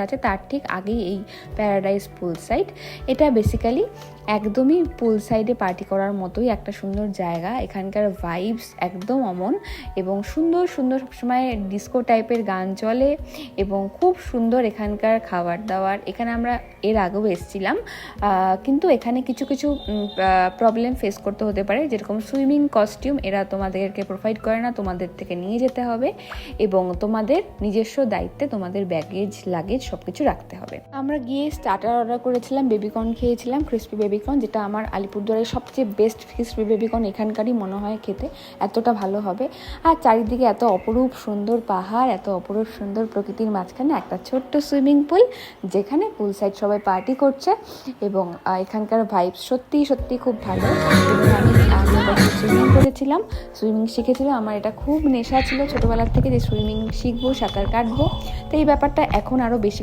আছে তার ঠিক আগেই এই প্যারাডাইস পুল সাইড। এটা বেসিক্যালি একদমই পুল সাইডে পার্টি করার মতোই একটা সুন্দর জায়গা। এখানকার ভাইবস একদম অমন এবং সুন্দর সুন্দর সবসময় ডিস্কো টাইপের গান চলে এবং খুব সুন্দর এখানকার খাবার দাবার। এখানে আমরা এর আগেও এসেছিলাম, কিন্তু এখানে কিছু কিছু প্রবলেম ফেস করতে হতে পারে, যেরকম সুইমিং কস্টিউম এরা তোমাদেরকে প্রোভাইড করে না, তোমাদের থেকে নিয়ে যেতে হবে এবং তোমাদের নিজস্ব দায়িত্বে তোমাদের ব্যাগেজ লাগেজ সব কিছু রাখতে হবে। আমরা গিয়ে স্টার্টার অর্ডার করেছিলাম, বেবিকর্ন খেয়েছিলাম, ক্রিস্পি বেবিকর্ন, যেটা আমার আলিপুরদুয়ারের সবচেয়ে বেস্ট ক্রিস্পি বেবিকর্ন এখানকারই মনে হয় খেতে, এতটা ভালো হবে। আর চারিদিকে এত অপরূপ সুন্দর পাহাড়, এত অপরূপ সুন্দর প্রকৃতির মাঝখানে একটা ছোট্ট সুইমিং পুল, যেখানে পুল সাইড সবাই পার্টি করছে এবং এখানকার ভাইব সত্যি সত্যি খুব ভালো। এবং আমি সুইমিং করেছিলাম, সুইমিং শিখেছিলাম। আমার এটা খুব নেশা ছিল ছোটোবেলার থেকে যে সুইমিং শিখবো, সাঁতার কাটবো। তো এই ব্যাপারটা এখন আরও বেশি